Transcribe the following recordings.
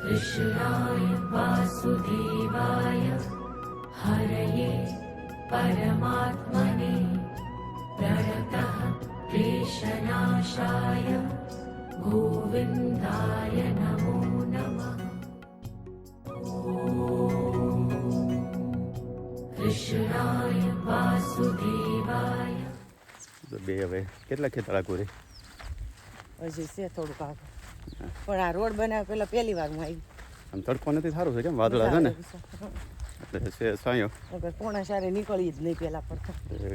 कृष्णाय वासुदेवाय हरये परमात्मने प्रणतः क्लेशनाशाय गोविन्दाय नमो नमः। कृष्णाय वासुदेवाय। બે હવે કેટલા ખેતર આખું રે હજી છે થોડુંક આગળ, પણ આ રોડ બનાવ્યો પેલા પહેલી વાર હું આવી. આમ તડકો નથી સારું છે કેમ વાદળા છે ને એટલે છે સાયો અગર પોણા સારે નીકળી જ નહીં પેલા પર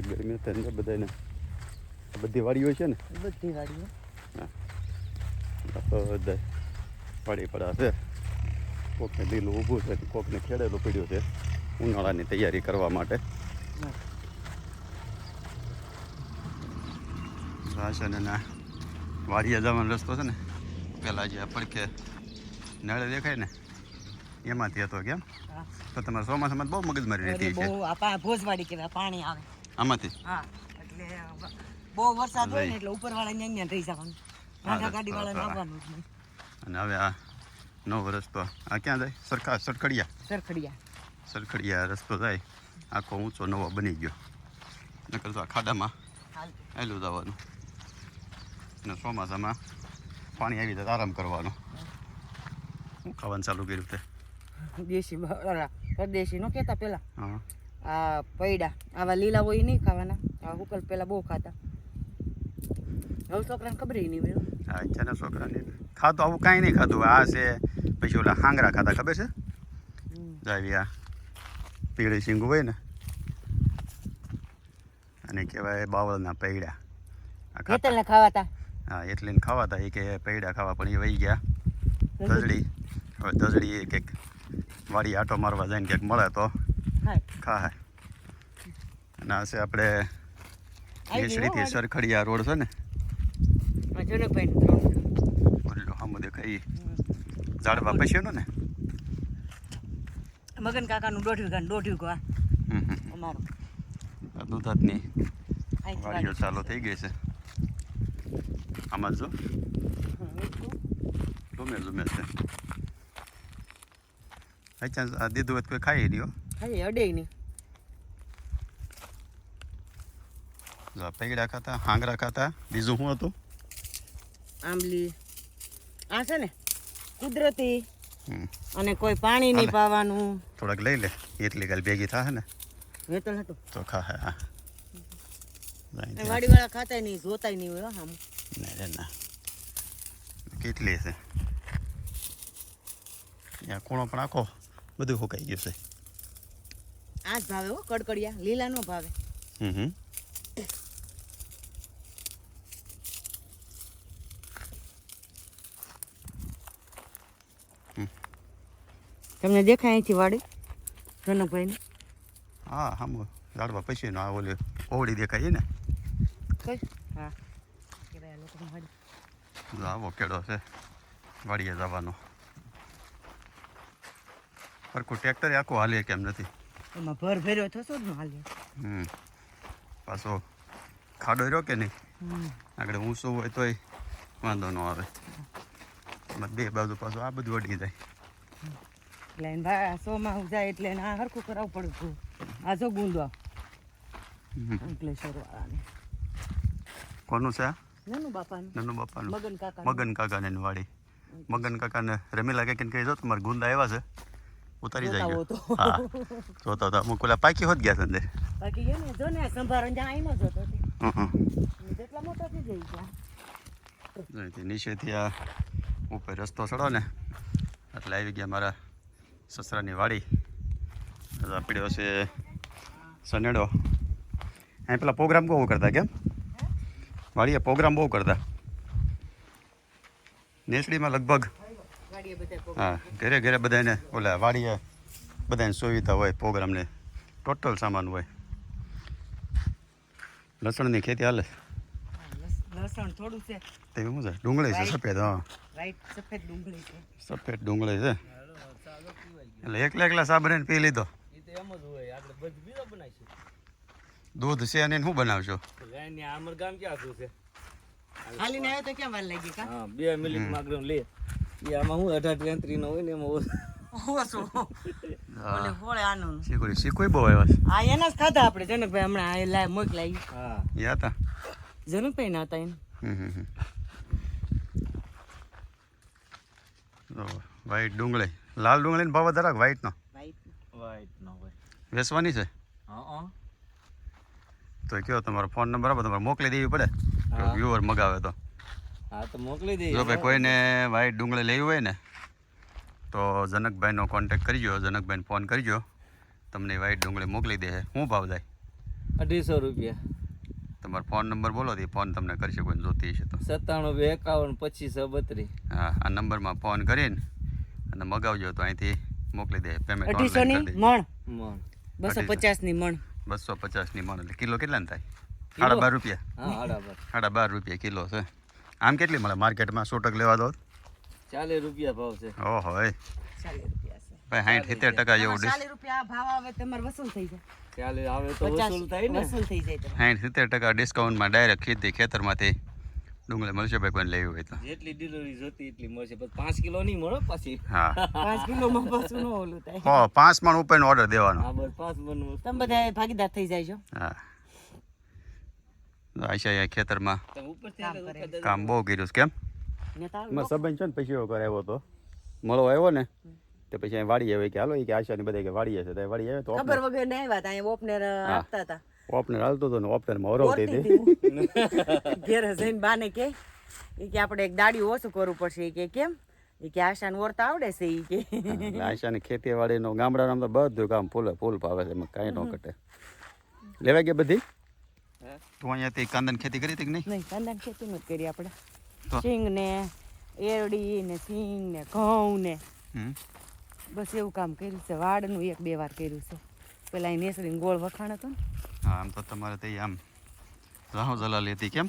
ગરમી થાય ને બધાને બધી વાડીઓ છે ને બધી વાડીઓ બધા વાડી પડા છે. કોકને લીલું ઊભું છે કોકને ખેડેલું પડ્યું છે ઉનાળાની તૈયારી કરવા માટે. આ છે ને ના વાડીએ જવાનો રસ્તો છે ને પેલા જે પડખે નળે દેખાય ને એમાંથી હતો કેમ તો તમારે ચોમાસામાં બહુ મગજમારી રહેતી છે. ભોજવાડી કહેવાય, પાણી આવે આમાંથી. હા, એટલે બહુ વરસાદ હોય ને એટલે ઉપરવાળા અહીંયા રહી જવાનું, નાના ગાડી વાળા આવવાનું જ નહીં. અને હવે આ નવો રસ્તો આ ક્યાં જાય સરખડિયા રસ્તો જાય આખો ઊંચો નવો બની ગયો. નકર તો આ ખાડામાં આવેલું જવાનું ને ચોમાસામાં પાણી આવી જાય આરામ કરવાનો. શું ખાવાનું ચાલુ કર્યું તે દેશી પરદેશી નો કહેતા પેલા. હા આ પૈડા આવા લીલા હોય નહીં ખાવાના, આ હુકલ પેલા બહુ ખાતા. હવે છોકરાને ખબર નહીં હોય. હા છે ને છોકરાને ખાતું આવું કાંઈ નહીં ખાતું. આ છે પછી ઓલા હાંગરા ખાતા ખબર છે જાવી આ પીળી શીંગ હોય ને અને કહેવાય બાવળના પૈડા ખેતરને ખાવાતા. હા એટલે ખાવાતા એ કે પૈડા ખાવા પણ એ વહી ગયા દજડી. હવે દજડી કંઈક વાડી આટો મારવા જાય ને ક્યાંક મળે તો ખાય. અને આ છે આપણે દેશડીથી સરખડિયા રોડ છે ને ઓલો સામુ દેખાય ઝાડવા પછીનો ને મગન કાકાનું દોઢ્યું ગા અમારું દૂધાતની વાડીઓ ચાલુ થઈ ગઈ છે. આમાં જો ઝુમે છે. અચ્છા આ દીધું હોય કોઈ ખાઈ રહ્યો અડે નહીં. પૈડા ખાતા હાંગરા ખાતા. બીજું શું હતું? આંબલી. આ છે ને કુદરતી અને કોઈ પાણી નહીં પાવાનું. થોડાક લઈ લે એટલી ગાલ ભેગી થાય ને વેતલ હતું તો ખા. હા વાડી વાળા ખાતા નહીં, જોતાય નહીં હોય. આમ ના કેટલી છે ત્યાં ખૂણો પણ આખો બધું સુકાઈ ગયું છે. આ જ ભાવે હો કડકડિયા, લીલા નો ભાવે. તમને દેખાય અહીંથી વાડી જનકભાઈ ને? હા હમ ઝાડવા પછી નો આ ઓલી ઓવડી દેખાય ને. હા આવો કેળો છે વાડીએ જવાનો. સરખું ટ્રેક્ટર આખું હાલે કેમ નથી એમાં ભર ભર્યો થશો જ હાલે. પાછો ખાડો રહ્યો કે નહીં આગળ ઊંચું હોય તોય વાંધો ન આવે. એમાં બે બાજુ પાછું આ બધું અડી જાય એટલે સોમાં જાય એટલે આ હરખું કરાવવું પડતું. આ જો ગુંદો અંકલેશ્વર વાળાને. કોનું છે આ? નનુ બાપાનું. મગન કાકાને વાડી. મગન કાકાને રમીલા કાકીને કહી દો તમારે ગુંદા આવ્યા છે ઉતારી જાય. હા જોતા હતા અમુક ઓલા પાકી હોત ગયા અંદર પાકી ગયા ને. જો ને સંભારણ જ્યાં આઈનો જોતો જેટલા મોટા થઈ જાય નીચેથી આ ઉપર રસ્તો ચડો ને એટલે આવી ગયા મારા સસરાની વાડી. પીડ્યો છે સનેડો. અહીં પેલા પ્રોગ્રામ બહુ કરતા કેમ વાડીએ પ્રોગ્રામ બહુ કરતા નેસડીમાં લગભગ. હા ઘરે ઘરે બધાને ઓલા વાડીએ બધાને સુવિધા હોય પ્રોગ્રામને ટોટલ સામાન હોય. લસણની ખેતી હાલે. લસણ થોડું છે તે શું છે? ડુંગળી છે સફેદ. હા સફેદ ડુંગળી છે. સફેદ ડુંગળી છે એટલે એકલા સાબરેને પી લીધો. દૂધ છે અને શું બનાવશો? હાલીને આવ્યો તો ક્યાં વાર લાગી કા? 2 મિનિટમાં આગળ લે. એ આમાં હું 18-33 નો હોય ને એમાં ઓછું ઓલે હોળે આનું શીખુય બહુ આવ્યા છે આ એના જ ખાધા આપણે જનકભાઈ હમણાં આ લાય મોકલાઈ હા યા હતા જનકભાઈ ના હતા એને વ્હાઈટ ડુંગળી લાલ ડુંગળીનો ભાવ વધારે વ્હાઈટનો વાઈટ નો હોય વેચવાની છે હા તો કયો તમારો ફોન નંબર આપો તમારે મોકલી દેવી પડે હા. વ્યુઅર મગાવે તો હા તો મોકલી દઈએ જો ભાઈ કોઈને વ્હાઈટ ડુંગળી લેવી હોય ને તો જનકભાઈનો કોન્ટેક્ટ કરજો જનકભાઈને ફોન કરજો તમને વ્હાઈટ ડુંગળી મોકલી દે શું ભાવ થાય 250 રૂપિયા તમારો ફોન નંબર બોલો તો ફોન તમને કરશે કોઈને જોતી હશે તો 97 હા આ નંબરમાં ફોન કરીને અને મગાવજો તો અહીંથી મોકલી દે પેમેન્ટ 250 ની મણ મણ 250 ની મણ 250 ની મણ એટલે કિલો કેટલા થાય 12.5 રૂપિયા હા બરાબર 12.5 રૂપિયા કિલો છે આમ કેટલી મળે માર્કેટમાં 100 લેવા દો 40 રૂપિયા ભાવ છે ઓહો એ 40 રૂપિયા છે ભાઈ 60-70% જેવું 40 રૂપિયા ભાવ આવે તમારે વસૂલ થઈ જાય 40 આવે તો વસૂલ થાય ને વસૂલ થઈ જાય તમારે 60-70% ડિસ્કાઉન્ટમાં ડાયરેક્ટ ખેતરમાંથી ડુંગળી મળશે ભાઈ કોઈને લેવી હોય તો જેટલી ડિલિવરી જોતી એટલી મળશે પણ 5 કિલો નહીં મળે પાછી હા 5 કિલોમાં પાછું ન ઓલું થાય 5 મણ ઉપરનો ઓર્ડર દેવાનો હા બસ 5 મણ તમે બધા ભાગીદાર થઈ જાય છો હા આશા ખેતરમાં તમે ઉપર કામ બહુ કર્યું છે કેમ ને તારું એમાં સંબંધ છે ને પછી એવો કરાવ્યો હતો મળો આવ્યો ને તો પછી અહીં વાડી આવે કે હાલો કે આશાની બધા કે વાડી હશે તો વાડી આવે તો ખબર વગર નહીં વાત અહીંયા ઓપનર આપતા હતા ઓપનર હાલતો હતો ને ઓપનરમાં ઓરવતી હતી ઘેરે જઈને બાને કે આપણે એક દાડી ઓછું કરવું પડશે ઈ કે કેમ ઈ કે આશાને ઓરતા આવડે છે ઈ કે એટલે આશાની ખેતીવાડીનો ગામડાનું તો બધું કામ ફૂલ પાવે છે એમાં કાંઈ ન ઘટે લેવા ગયા બધી તું અહીંયાથી કાંદાની ખેતી કરી હતી કે નહીં નહીં કાંદાની ખેતી નથી કરી આપણે તો? સિંગ ને એરડી ને સિંગ ને ઘઉં ને હમ. બસ એવું કામ કર્યું છે વાડનું 1-2 વાર કર્યું છે પેલા અહીં નેસરીને ગોળ વખાણ હતો ને હા આમ તો તમારે તે આમ રાહુ જલાલી હતી કેમ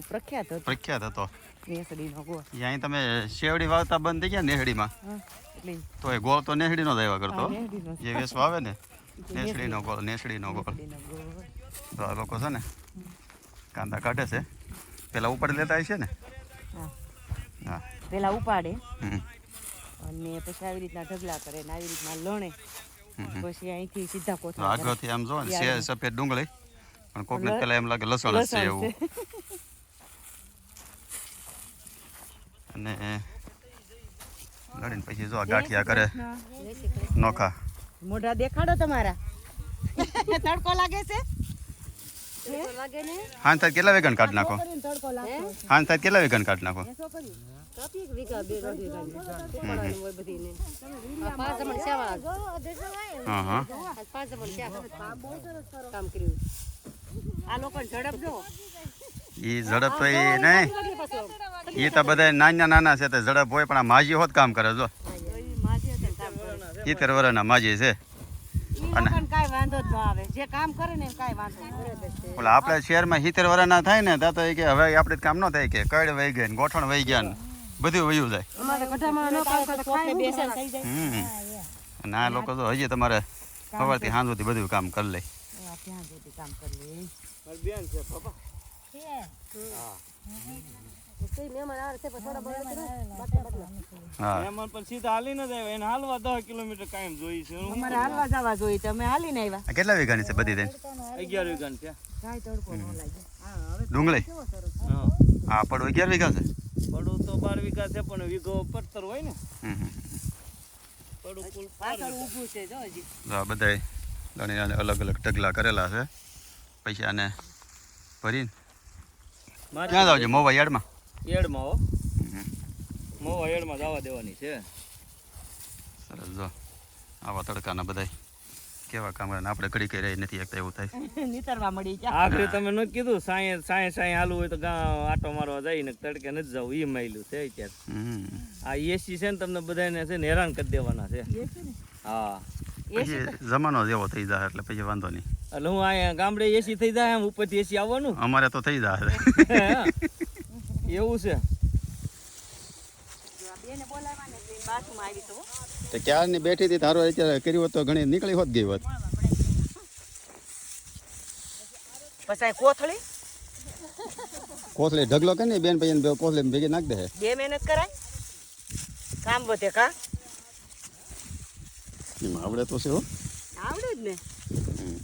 પ્રખ્યાત હતો પ્રખ્યાત હતો નેસડીનો ગોળ એ અહીં તમે શેવડી વાવતા બંધ થઈ ગયા નેહડીમાં હા એટલે તો એ ગોળ તો નેહડીનો જ આવ્યા કરતો હા, નેસડીનો જ. જે વેસવા આવે ને નેસડીનો ગોળ નેસડીનો ગોળ તો આ લોકો છે ને કાંદા કાઢે છે પેલા ઉપર લેતા હશે ને હા હા પેલા ઉપાડે હમ. અને પછી આવી રીતના ઢગલા કરે ને આવી રીતના લણે હમ. પછી અહીંથી સીધા તો કોથળા કરે. આગળથી આમ જો ને યાદ છે સફેદ ડુંગળી પણ કોકને પેલા એમ લાગે લસણ જ છે લસણ એવું છે. અને લડીને પછી જો આ ગાંઠિયા કરે નોખા મોઢા દેખાડો તમારા તડકો લાગે છે હાન થાય કેટલા વેગન કાઢ નાખો તડકો લાગે હાન થાય કેટલા વેગન કાઢ નાખો હા હા આ લોકો ઝડપ જો એ ઝડપ તો એ નહીં એ તો બધા નાના છે તો ઝડપ હોય પણ આ માજી હોત કામ કરે જો 70 વર્ષના માજી છે અને કાંઈ વાંધો જ ન આવે જે કામ કરે ને કાંઈ વાંધો નહીં ઓલા આપણા શહેરમાં 70 વર્ષના થાય ને ત્યાં તો એ કે હવે આપણે કામ ન થાય કે કડ વહી ગયા ને ગોઠણ વહી ગયા ને બધું વયું જાય અમારે ગઢામાં ન કામ કરે ખાય બેસન થઈ જાય અને આ લોકો તો હજી તમારે સવારથી સાંજ સુધી બધું કામ કરી લે ત્યાં સુધી કામ કરી લે મારી બેન છે પાપા હા એમાં પણ સીધા હાલી ન જાય એને હાલવા 10 કિલોમીટર કાયમ જોઈ છે અમારે હાલવા જવા જોઈએ તો અમે હાલીને આવ્યા આ કેટલા વીઘાની છે બધી તેમ 11 વીઘાની છે કાંઈ તડકો ન લાગે ડુંગળી હા હા પડો 11 વીઘા છે પડું તો 12 વીઘા છે પણ વીઘો 75 હોય ને હમ. પડું કુલ પાછળ ઊભું છે જો હજી તો આ બધાય ઘણી અલગ અલગ ઢગલા કરેલા છે પૈસાને ભરીને ક્યાં જાવ છો મોવા યાર્ડમાં એડમાં હો મોવા એડમાં જવા દેવાની છે સરસ જો આવા તડકાના બધાય કેવા કામ કરે ને આપણે ઘડી કઈ રહી નથી એકતા એવું થાય નીતરવા મળી ગયા આખરે તમે ન કીધું સાંય હાલવું હોય તો આટો મારવા જઈને તડકે નથી જવું એ માયલું છે અત્યારે હમ. આ એસી છે ને તમને બધાને છે ને હેરાન કરી દેવાના છે હા પછી જમાનો જેવો થઈ જાય એટલે પછી વાંધો નહીં એટલે હું અહીંયા ગામડે એસી થઈ જાય એમ ઉપરથી એસી આવવાનું અમારે તો થઈ જાય એવું છે બેને બોલાવવા ને બાથરૂમ આવી તો તો ક્યારની બેઠી હતી તારો અત્યારે કર્યું હોત તો ઘણી નીકળી હોત ગઈ હોત પછી કોથળી કોથળી ઢગલો કે નહીં બેન પછી કોથળી ભેગી નાખ દે 2 મહેનત કરાય કામ વધે કા એમાં આવડે તો છે હો. આવડે જ ને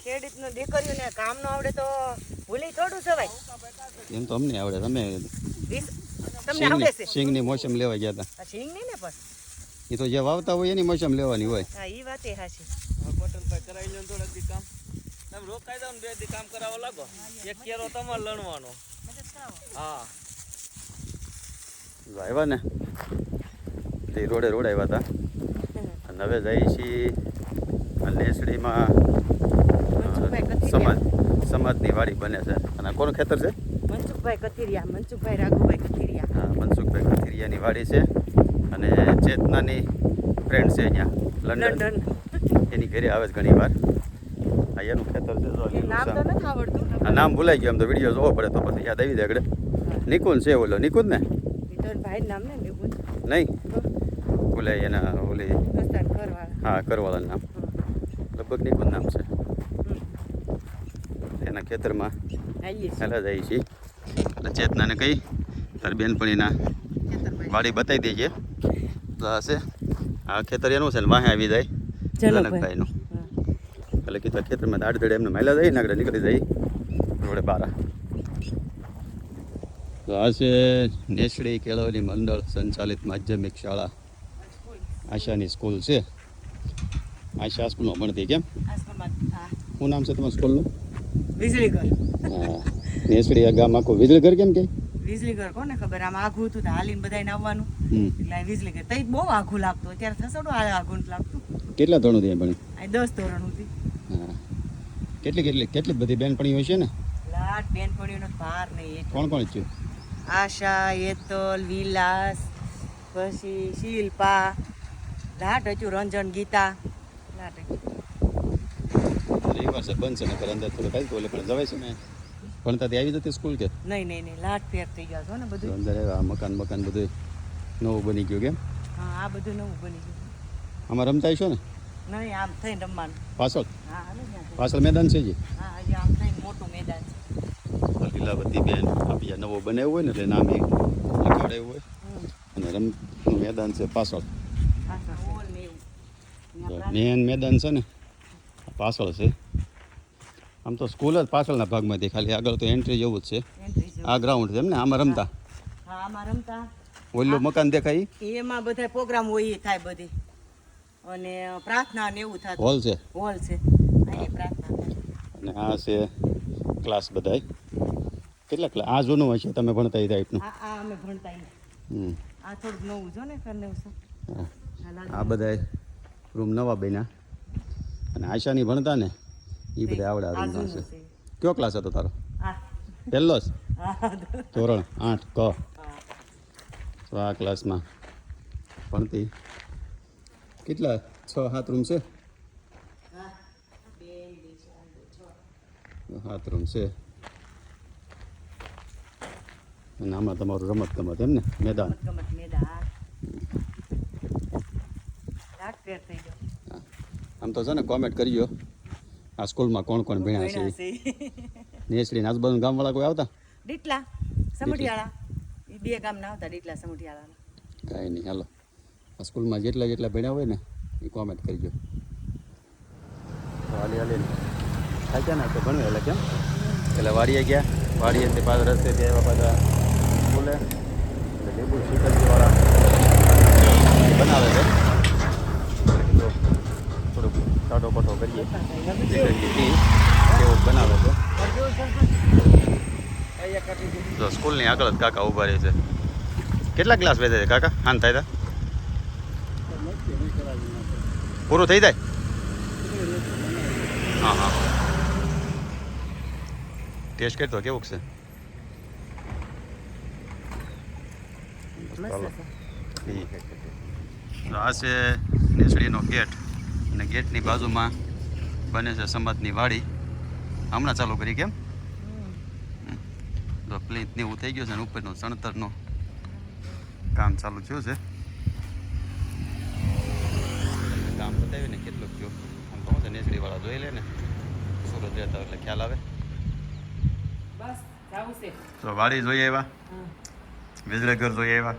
ખેડૂતનો દીકરીઓને કામ નો આવડે તો ભૂલી થોડું સવાય એમ તો અમને આવડે. તમે તમને આવડે છે સિંગની મોસમ લેવા ગયા હતા. આ સિંગ નહીં ને પણ એ તો જે વાવતા હોય એની મોસમ લેવાની હોય. હા ઈ વાત એ હાચી પટેલભાઈ કરાવી લો ને થોડાક દી કામ. તમે રોકાઈ દો ને 2 દી કામ કરાવવા લાગો. એક કેરો તમારે લણવાનો. હા આવ્યા ને તે રોડે આવ્યા હતા અને હવે જઈએ છીએ નેસડીમાં સમાજની વાડી બને છે. અને આ કોનું ખેતર છે? મનસુખભાઈ કથિરિયા, મનસુખભાઈ રાઘુભાઈ કથિરિયા. હા, મનસુખભાઈ કથિરિયાની વાડી છે. અને ચેતનાની ફ્રેન્ડ છે અહીંયા લંડન, એની ઘરે આવે છે ઘણી વાર. આ એનું ખેતર છે. જો નામ તો નથી આવડતું. આ નામ ભૂલાઈ ગયું. આમ તો વિડીયો જોવો પડે તો પછી યાદ આવી જાય આગળ. નિકુંજ છે ઓલો, નિકુંજ ને? ભાઈ નામ ને લેવું નહીં ઓલે એના ઓલી દોસ્તાર ઘરવાળા. હા કરવાળાનું નામ લગભગ નિકુંજ નામ છે. એના ખેતરમાં આવીએ છીએ પહેલાં જઈએ છીએ. એટલે ચેતનાને કહી તારી બેનપણીના વાડી બતાવી દેજે. તો આ છે આ ખેતર એનું છે ને વાહે આવી જાય જનકભાઈનું. એટલે કીધું ખેતરમાં દાડદડે એમને મહિલા જાય ને આગળ નીકળી જાય રોડે બારા. તો આ છે નેસડી કેળવણી મંડળ સંચાલિત માધ્યમિક શાળા આશાની સ્કૂલ છે. આશા સ્કૂલમાં ભણતી કેમ? શું નામ છે તમારા સ્કૂલનું? વીજળીઘર. હા, નેસડી આ ગામ આખું વીજળીઘર કેમ કે? વીજળીઘર કોને ખબર, આમ આઘું હતું હાલીને બધાને આવવાનું એટલે આ વીજળીઘર. તઈ બહુ આઘું લાગતું, અત્યારે થસડું આઘું લાગતું. કેટલા ધોરણ ત્યાં ભણી? આ 10 ધોરણ હતી. હા, કેટલી બધી બેનપણીઓ છે ને? લાટ બેનપણીઓનો ભાર નહીં. કોણ કોણ થયું? આશા, હેતલ, વિલાસ, પછી શિલ્પા, લાટ હતું, રંજન, ગીતા, લાટ હતું. રવિવાર છે બંધ છે ને અંદર થોડું કાંઈ ઓલે પણ જવાય છે ને ભણતા ત્યાં આવી જતી સ્કૂલ કે? નહીં લાટ ફેર થઈ ગયા છો ને બધું. અંદર આવ્યા મકાન બધું નવું બની ગયું કેમ? હા, આ બધું નવું બની ગયું. આમાં રમતા આવીશો ને? નહીં, આમ થઈને રમવાનું. પાછળ હા, હાલો ત્યાં થઈને. પાછળ મેદાન છે જી? હા, હજી આમ થઈને મોટું મેદાન છે. લીલાવતી બેન આપી નવો બનાવ્યો હોય ને એટલે નામ એ લખાડાયું હોય અને રમતનું મેદાન છે પાછળ. ગોળ ને એવું. મેન મેદાન છે ને પાછળ છે. આમ તો સ્કૂલ જ પાછળના ભાગમાંથી, ખાલી આગળ તો એન્ટ્રી જેવું જ છે. એન્ટ્રી જેવું. આ ગ્રાઉન્ડ છે એમ ને? આમાં રમતા હા, આમાં રમતા. ઓલું મકાન દેખાય એમાં બધા પ્રોગ્રામ હોય એ થાય બધી, અને પ્રાર્થના ને એવું થતું. હોલ છે હોલ છે, અહીં પ્રાર્થના થાય. અને આ છે ક્લાસ બધાય. કેટલા ક્લાસ? આ જૂનું હશે તમે ભણતા એ ટાઈપનું. આ અમે ભણતા ઈ. આ થોડુંક નવું જો ને કરને છે. આ બધા રૂમ નવા બન્યા. અને આશાની ભણતા ને એ બધા આવડા રૂમમાં છે. કયો ક્લાસ હતો તારો? હા, પહેલો જ હા, ધોરણ 8 ક. તો આ ક્લાસમાં ભણતી. કેટલા 6-7 રૂમ છે? 7 રૂમ છે. અને આમાં તમારું રમત ગમત એમ ને મેદાન? ગમત મેદાન. લાટ ફેર થઈ ગયો. આમ તો છે ને કોમેન્ટ કરજો આ સ્કૂલમાં કોણ કોણ ભણ્યા છે. નેસડી આજુબાજુ ગામવાળા કોઈ આવતા? ડીટલા સમઢિયાળા, એ 2 ગામના આવતા, ડીટલા સમઢિયાળા. કાંઈ નહીં, હાલો આ સ્કૂલમાં જેટલા ભણ્યા હોય ને એ કોમેન્ટ કરજો. તો હાલી થાય ને તો ભણવે એટલે કેમ એટલે વાડીએ ગયા, વાડીએથી પાછળ રસ્તેથી આવ્યા પાછા સ્કૂલે. એટલે લેબુ શીતળજીવાળા બનાવે છે. થોડુંક સાડો પટો કરીએ એવું બનાવે છે. જો સ્કૂલની આગળ જ કાકા ઊભા રહે છે. કેટલા ક્લાસ વેચે છે કાકા? હાન થાય તા પૂરું થઈ જાય? હા ટેસ્ટ કરતો કેવું છે? આ છે નેસડીનો ગેટ અને ગેટની બાજુમાં બને છે સમાજની વાડી. હમણાં ચાલુ કરી કેમ? તો પ્લીઝ ને એવું થઈ ગયું છે ને ઉપરનું ચણતરનું કામ ચાલુ થયું છે. કામ બતાવ્યું ને કેટલું થયું આમ કહું છે નેસડીવાળા જોઈ લે ને સુરત રહેતા એટલે ખ્યાલ આવે. બસ જાવું છે. તો વાડી જોઈએ એવા વીજળીઘર જોઈએ એવા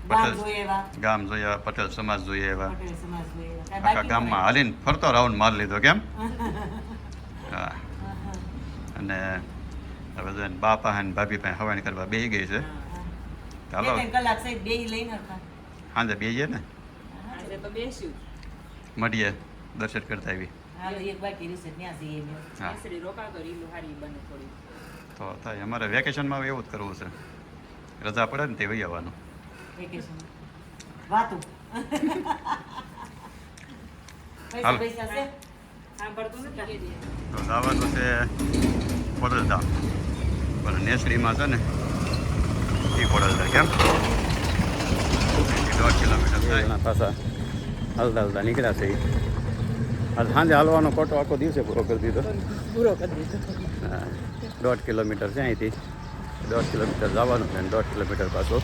ગામ પટેલ જોઈએ એવા ગામ જોઈએ એવા, પટેલ સમાજ જોઈએ એવા, પટેલ સમાજ જોઈએ એવા કાંઈ આખા બાકી ગામમાં હાલીને ફરતો રાઉન્ડ મારી લીધો કેમ હા અને હવે જો એને બા પાસે ને ભાભી પાસે હવાણી કરવા બેસી ગઈ છે ચાલો કલાક સાહેબ બે લઈને હતા સાંજે બેસીએ ને આજે તો બેસ્યું મળીએ દર્શન કરતા આવી હાલો એક બાકી રહેશે ત્યાં જઈએ હા બેસડી રોકા કરી લો હારી બને થોડી તો થાય અમારે વેકેશનમાં એવું જ કરવું છે રજા પડે ને તે વહી આવવાનું વેકેશન વાતું હાલો. પૈસા છે તો જવાનું છે ખોડલધામ પણ નેસડીમાં છે ને એ ખોડલધામ કેમ 1.5 કિલોમીટર થાય પાછા હાલતા હાલતા નીકળ્યા છે આજ સાંજે હાલવાનો કોટો આખો દિવસે પૂરો કરી દીધો પૂરો કરી દીધો હા 1.5 કિલોમીટર છે અહીંથી 1.5 કિલોમીટર જવાનું છે અને 1.5 કિલોમીટર પાછું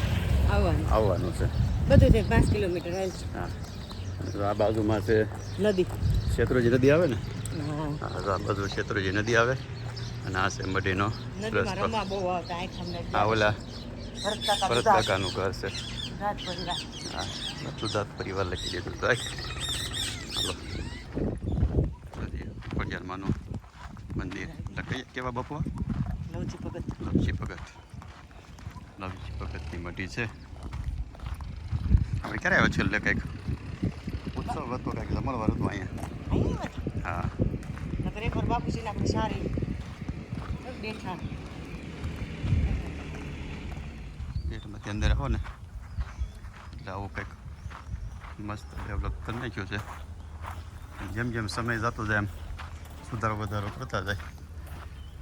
આવવાનું આવવાનું છે બધું છે 5 કિલોમીટર હાલ છે હા અને જો આ બાજુમાં છે નદી શેત્રુંજી નદી આવે ને હા હા જો આ બધું શેત્રુંજી નદી આવે અને આ છે મઢીનો નદીમાં રસ્તો રમવા બહુ આવતા આઠમ આ ઓલા ભરત ભરત કાકાનું ઘર છે રાત પરિવાર હા સુધાત પરિવાર લખી દીધું તો હાલો ખોડિયારમાંનું મંદિર લખાઈ કેવા બાપુ લવજી ભગત લવજી ભગતની મઢી છે હવે ક્યારે આવ્યો છેલ્લે કંઈક ઉત્સવ હતો કંઈક જમણવાર હતું અહીંયા હા નકર એકવાર બાપુજીને આપણે સારી બેઠા ગેટમાંથી અંદર આવો ને એટલે આવું કંઈક મસ્ત ડેવલપ કરી નાખ્યું છે જેમ જેમ સમય જતો જાય એમ સુધારો વધારો કરતા જાય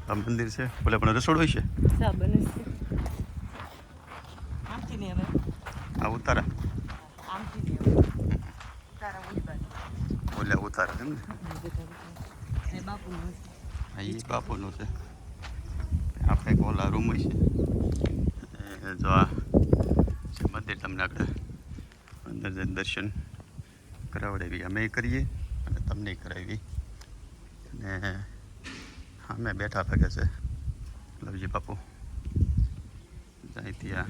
આ મંદિર છે ભલે પણ રસોડું હોય છે સા બને છે આમથી નહીં હવે આ ઉતારા આમથી નહીં હવે તારા ઓલી બાજુ ઓલે ઉતારા છે ને એ બાપુનું હા એ બાપુનું છે આ કંઈક ઓલા રૂમ છે એ જો આ છે મંદિર તમને આગળ અંદર જઈને દર્શન કરાવડાવી અમે કરીએ અને તમને કરાવી અને અમે બેઠા લાગે છે લવજી બાપુ અહીંથી આ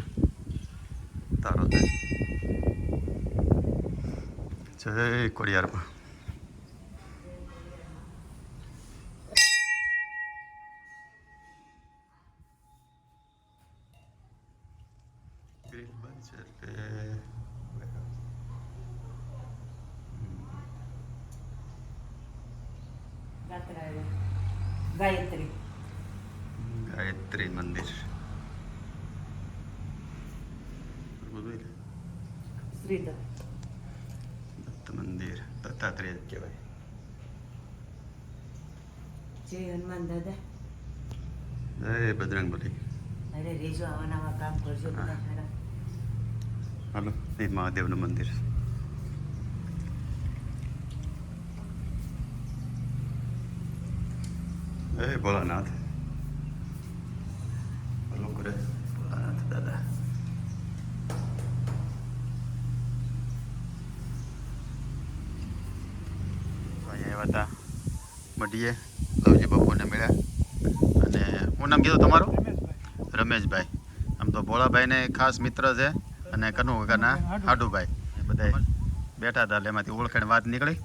તારો જય કોડિયારમાં ગ્રીલ બંધ છે એટલે ગાયત્રી ગાયત્રી મંદિર શ્રીધર દત્ત મંદિર દત્તાત્રેય જ કહેવાય જય હનુમાન દાદા જય બજરંગબલી અરે રેજો આવા નવા કામ કરજો બધા સારા હાલો એ મહાદેવનું મંદિર એ ભોળાનાથ ભલો કરે ભોળાનાથ દાદા અહીંયા આવ્યા હતા મઢીએ લવજી બાપુને મળ્યા અને શું નામ કીધું તમારું રમેશભાઈ આમ તો ભોળાભાઈને ખાસ મિત્ર છે અને કનુ કાકાના હાડુભાઈ એ બધા બેઠા હતા એટલે એમાંથી ઓળખાણ વાત નીકળી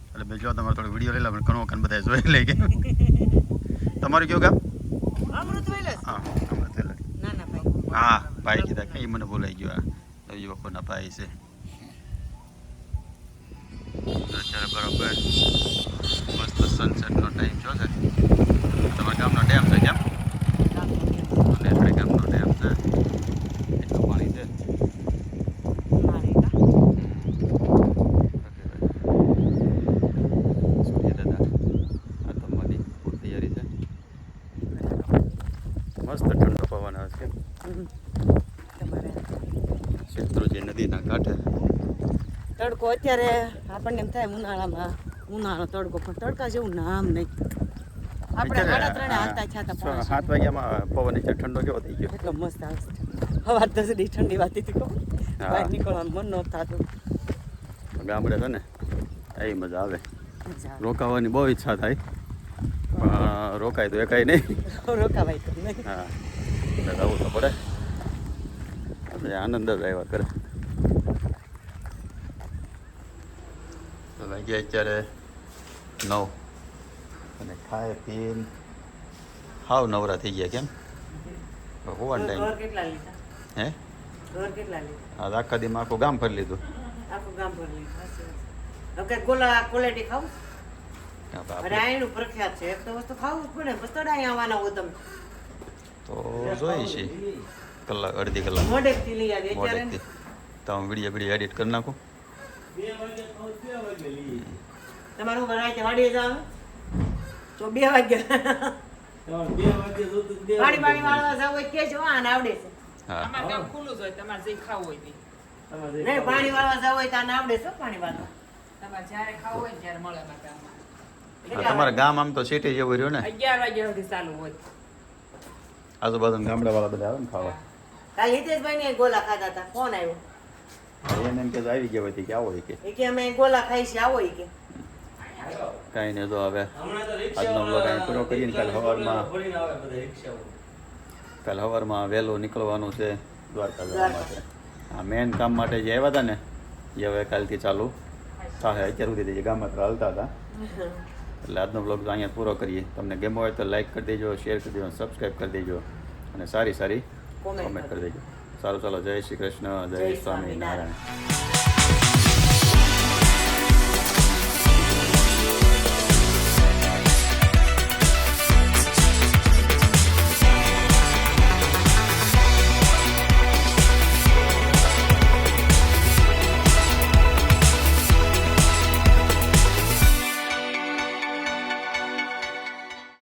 એટલે મેં જો તમારો થોડો વિડીયો લઈ લો પણ કનુ કાકાને બધા જોઈ લઈ ગયા તમારું કયું ગામ અમૃત વૈલાસ હા અમૃત વેલા ના ના ભાઈ હા ભાઈ કીધા કઈ મને બોલાઈ ગયો આ લવજી બાપુના ભાઈ છે તો અત્યારે બરોબર મસ્ત સનસેટનો ટાઈમ છો છે તમારા ગામનો ડેમ છે કેમ નેસડી ગામનો ડેમ છે એટલું પાણી છે સૂર્ય દાદા આ તમારી પૂરી તૈયારી છે મસ્ત ઠંડો પવન આવે છે તમારે શેત્રુંજી નદીના કાંઠે તડકો અત્યારે આપણને એમ થાય ઉનાળો તડકો પણ તડકા જેવું નામ નહીં આપણે સાડા ત્રણે હાલતા છાતા 7 વાગ્યામાં પવન એટલે ઠંડો કેવો થઈ ગયો એટલો મસ્ત આવે છે હવાર 10 દી ઠંડી વાતી હતી કહું હા. બહાર નીકળવાનું મન ન થતું ગામડે છે ને એ મજા આવે મજા આવે. રોકાવાની બહુ ઈચ્છા થાય પણ રોકાય તો એકાય નહીં રોકાવાય તો નહીં હા એટલે જવું તો પડે એટલે આનંદ જ આવ્યા કરે વાગ્યા અત્યારે 9 અને ખાય પીને હાવ નવરા થઈ ગયા કેમ હોવાનો ઘર ટાઈમ કેટલા લીધા હે ઘર કેટલા લીધા આ આખા દીમાં આખું ગામ ફરી લીધું આખું ગામ ભરી લીધું સાચી વાત છે. હવે કઈ ગોલા ક્વોલિટી ખાવું કાં અરે આપણે આયનું પ્રખ્યાત છે એક તો વસ્તુ ખાવું જ પડે બસ તો અહીંયા આવવાના હો તમે તો જોઈએ છીએ કલાક અડધી કલાક મોઢેકથી લઈ આવી અત્યારે મોડેકથી તો હું વિડીયો એડિટ કરી નાખું 2 વાગે ખાવ 2 વાગે લઈએ તમારું રાતે વાડીએ જવાનું તો 2 વાગ્યા તમારે 2 વાગે જોતું 2 પાણી વાળવા જાવ હોય કે જો આને આવડે છે હા અમારે ગામ ખુલ્લું જ હોય તમારે જે ખાવું હોય તે તમારે નહીં પાણી વાળવા જાવ હોય તો આને આવડે છે પાણી વાળવા તમારે જ્યારે ખાવું હોય ને ત્યારે મળે અમારા ગામમાં હા, તમારા ગામ આમ તો સિટી જેવું રહ્યું ને 11 વાગ્યા સુધી ચાલુ હોય આજુબાજુ ગામડાવાળા બધા આવે ને ખાવા કાલ હિતેશભાઈ ને ગોલા ખાતા હતા ફોન આવ્યો એને એમ કે આવી ગયા હોય કે આવો હોય કે એ કે અમે ગોલા ખાઈ છે આવો ઈ કે કાંઈ નહીં જો હવે હમણાં તો આજનો vlog અહીં પૂરો કરીએ ને કાલે સવારમાં ભરીને આવે બધા રિક્ષાઓ કાલે સવારમાં વહેલું નીકળવાનું છે દ્વારકા જવા માટે આ મેન કામ માટે જે આવ્યા હતા ને એ હવે કાલથી ચાલુ થાય અત્યાર સુધી જે ગામમાં તો હાલતા હતા એટલે આજનો બ્લોગ તો અહીંયા પૂરો કરીએ તમને ગમ્યો હોય તો લાઈક કરી દેજો શેર કરી દેજો સબસ્ક્રાઈબ કરી દેજો અને સારી સારી કોમેન્ટ કોમેન્ટ કરી દેજો સારું ચાલો જય શ્રી કૃષ્ણ જય જય સ્વામિનારાયણ સ્વામિનારાયણ.